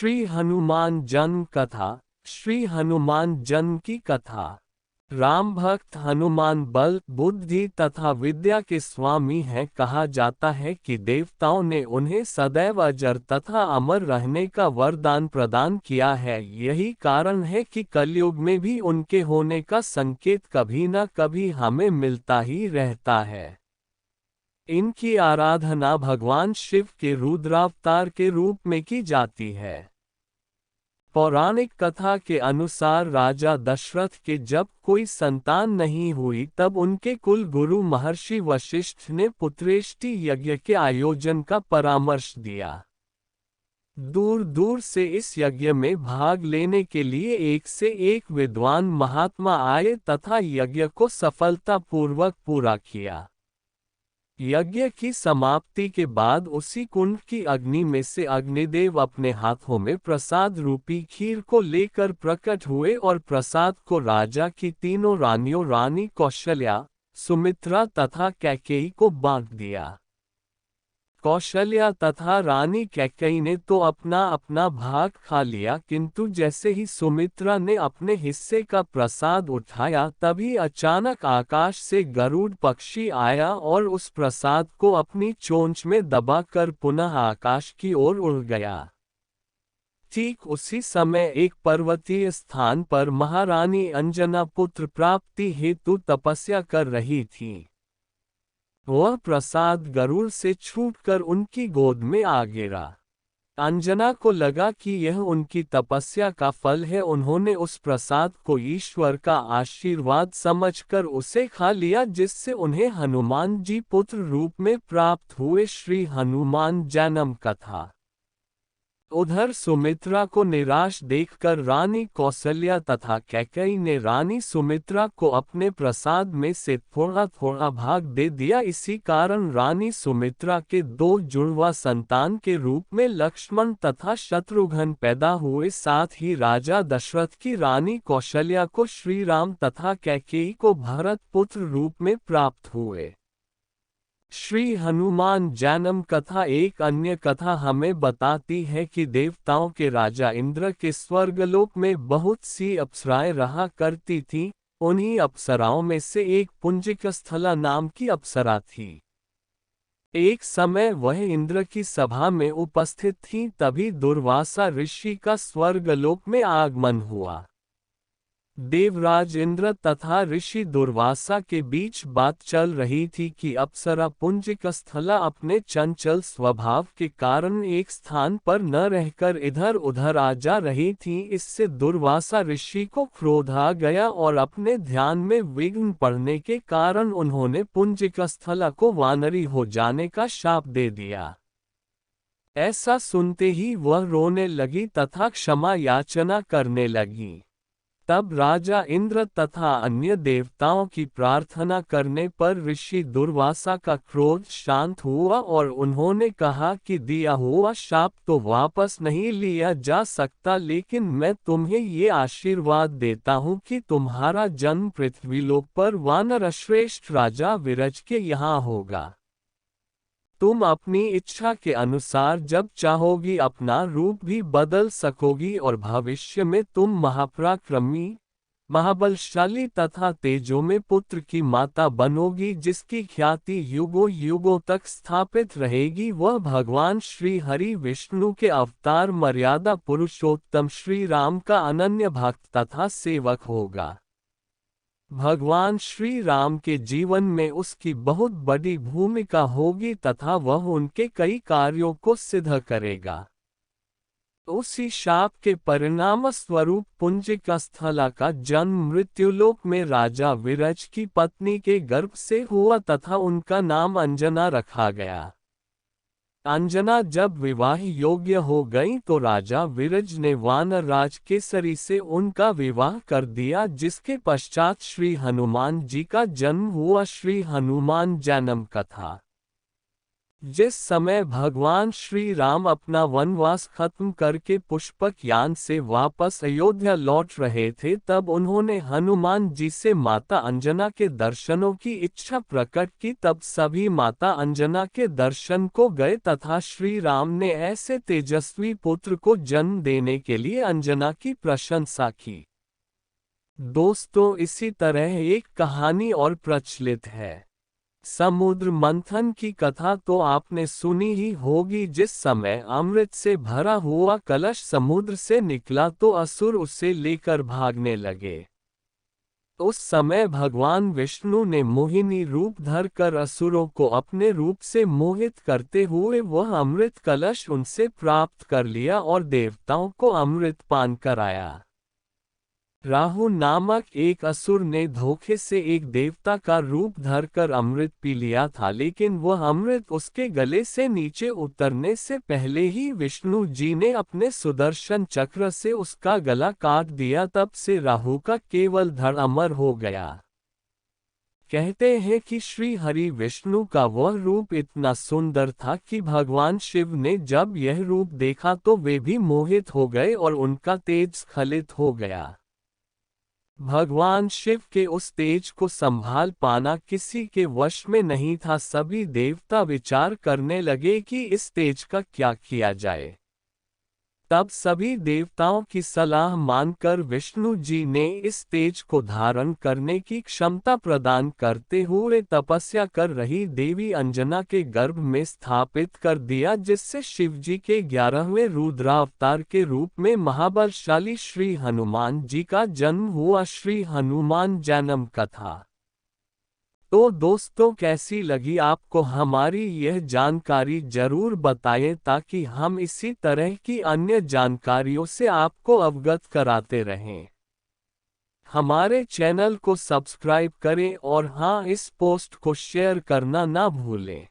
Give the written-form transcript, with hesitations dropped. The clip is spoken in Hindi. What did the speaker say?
श्री हनुमान जन्म कथा। श्री हनुमान जन्म की कथा। राम भक्त हनुमान बल, बुद्धि तथा विद्या के स्वामी हैं। कहा जाता है कि देवताओं ने उन्हें सदैव अजर तथा अमर रहने का वरदान प्रदान किया है। यही कारण है कि कलयुग में भी उनके होने का संकेत कभी न कभी हमें मिलता ही रहता है। इनकी आराधना भगवान शिव के रुद्रावतार के रूप में की जाती है। पौराणिक कथा के अनुसार राजा दशरथ के जब कोई संतान नहीं हुई तब उनके कुल गुरु महर्षि वशिष्ठ ने पुत्रेष्टि यज्ञ के आयोजन का परामर्श दिया। दूर दूर से इस यज्ञ में भाग लेने के लिए एक से एक विद्वान महात्मा आए तथा यज्ञ को सफलतापूर्वक पूरा किया। यज्ञ की समाप्ति के बाद उसी कुंड की अग्नि में से अग्निदेव अपने हाथों में प्रसाद रूपी खीर को लेकर प्रकट हुए और प्रसाद को राजा की तीनों रानियों रानी कौशल्या, सुमित्रा तथा कैकेयी को बांट दिया। कौशल्या तथा रानी कैकेयी ने तो अपना अपना भाग खा लिया, किंतु जैसे ही सुमित्रा ने अपने हिस्से का प्रसाद उठाया तभी अचानक आकाश से गरुड़ पक्षी आया और उस प्रसाद को अपनी चोंच में दबाकर पुनः आकाश की ओर उड़ गया। ठीक उसी समय एक पर्वतीय स्थान पर महारानी अंजना पुत्र प्राप्ति हेतु तपस्या कर रही थी। वह प्रसाद गरुड़ से छूटकर उनकी गोद में आ गिरा। अंजना को लगा कि यह उनकी तपस्या का फल है। उन्होंने उस प्रसाद को ईश्वर का आशीर्वाद समझकर उसे खा लिया, जिससे उन्हें हनुमान जी पुत्र रूप में प्राप्त हुए। श्री हनुमान जन्म कथा। उधर सुमित्रा को निराश देखकर रानी कौशल्या तथा कैकेयी ने रानी सुमित्रा को अपने प्रसाद में से थोड़ा थोड़ा भाग दे दिया। इसी कारण रानी सुमित्रा के दो जुड़वा संतान के रूप में लक्ष्मण तथा शत्रुघ्न पैदा हुए। साथ ही राजा दशरथ की रानी कौशल्या को श्री राम तथा कैकेयी को भरत पुत्र रूप में प्राप्त हुए। श्री हनुमान जन्म कथा। एक अन्य कथा हमें बताती है कि देवताओं के राजा इंद्र के स्वर्गलोक में बहुत सी अप्सराएं रहा करती थीं। उन्हीं अप्सराओं में से एक पुंजिकस्थला नाम की अप्सरा थी। एक समय वह इंद्र की सभा में उपस्थित थीं, तभी दुर्वासा ऋषि का स्वर्गलोक में आगमन हुआ। देवराज इंद्र तथा ऋषि दुर्वासा के बीच बात चल रही थी कि अप्सरा पुंजिकस्थला अपने चंचल स्वभाव के कारण एक स्थान पर न रहकर इधर उधर आ जा रही थी। इससे दुर्वासा ऋषि को क्रोध आ गया और अपने ध्यान में विघ्न पड़ने के कारण उन्होंने पुंजिकस्थला को वानरी हो जाने का शाप दे दिया। ऐसा सुनते ही वह रोने लगी तथा क्षमा याचना करने लगी। तब राजा इंद्र तथा अन्य देवताओं की प्रार्थना करने पर ऋषि दुर्वासा का क्रोध शांत हुआ और उन्होंने कहा कि दिया हुआ शाप तो वापस नहीं लिया जा सकता, लेकिन मैं तुम्हें ये आशीर्वाद देता हूँ कि तुम्हारा जन्म पृथ्वीलोक पर वानरश्रेष्ठ राजा विरज के यहाँ होगा। तुम अपनी इच्छा के अनुसार जब चाहोगी अपना रूप भी बदल सकोगी और भविष्य में तुम महापराक्रमी, महाबलशाली तथा तेजोमय पुत्र की माता बनोगी, जिसकी ख्याति युगों युगों तक स्थापित रहेगी। वह भगवान श्री हरि विष्णु के अवतार मर्यादा पुरुषोत्तम श्री राम का अनन्य भक्त तथा सेवक होगा। भगवान श्री राम के जीवन में उसकी बहुत बड़ी भूमिका होगी तथा वह उनके कई कार्यों को सिद्ध करेगा। उसी शाप के परिणाम स्वरूप पुंजिकस्थला का जन्म मृत्युलोक में राजा विरज की पत्नी के गर्भ से हुआ तथा उनका नाम अंजना रखा गया। अंजना जब विवाह योग्य हो गई तो राजा विरज ने वानर राज केसरी से उनका विवाह कर दिया, जिसके पश्चात श्री हनुमान जी का जन्म हुआ। श्री हनुमान जन्म कथा। जिस समय भगवान श्री राम अपना वनवास खत्म करके पुष्पक यान से वापस अयोध्या लौट रहे थे, तब उन्होंने हनुमान जी से माता अंजना के दर्शनों की इच्छा प्रकट की। तब सभी माता अंजना के दर्शन को गए तथा श्री राम ने ऐसे तेजस्वी पुत्र को जन्म देने के लिए अंजना की प्रशंसा की। दोस्तों, इसी तरह एक कहानी और प्रचलित है। समुद्र मंथन की कथा तो आपने सुनी ही होगी। जिस समय अमृत से भरा हुआ कलश समुद्र से निकला तो असुर उसे लेकर भागने लगे। उस समय भगवान विष्णु ने मोहिनी रूप धरकर असुरों को अपने रूप से मोहित करते हुए वह अमृत कलश उनसे प्राप्त कर लिया और देवताओं को अमृत पान कराया। राहु नामक एक असुर ने धोखे से एक देवता का रूप धरकर अमृत पी लिया था, लेकिन वह अमृत उसके गले से नीचे उतरने से पहले ही विष्णु जी ने अपने सुदर्शन चक्र से उसका गला काट दिया। तब से राहु का केवल धड़ अमर हो गया। कहते हैं कि श्री हरि विष्णु का वह रूप इतना सुंदर था कि भगवान शिव ने जब यह रूप देखा तो वे भी मोहित हो गए और उनका तेज स्खलित हो गया। भगवान शिव के उस तेज को संभाल पाना किसी के वश में नहीं था। सभी देवता विचार करने लगे कि इस तेज का क्या किया जाए। तब सभी देवताओं की सलाह मानकर विष्णु जी ने इस तेज को धारण करने की क्षमता प्रदान करते हुए तपस्या कर रही देवी अंजना के गर्भ में स्थापित कर दिया, जिससे शिवजी के 11वें रुद्रावतार के रूप में महाबलशाली श्री हनुमान जी का जन्म हुआ। श्री हनुमान जन्म कथा। तो दोस्तों, कैसी लगी आपको हमारी यह जानकारी जरूर बताएं, ताकि हम इसी तरह की अन्य जानकारियों से आपको अवगत कराते रहें। हमारे चैनल को सब्सक्राइब करें और हाँ, इस पोस्ट को शेयर करना ना भूलें।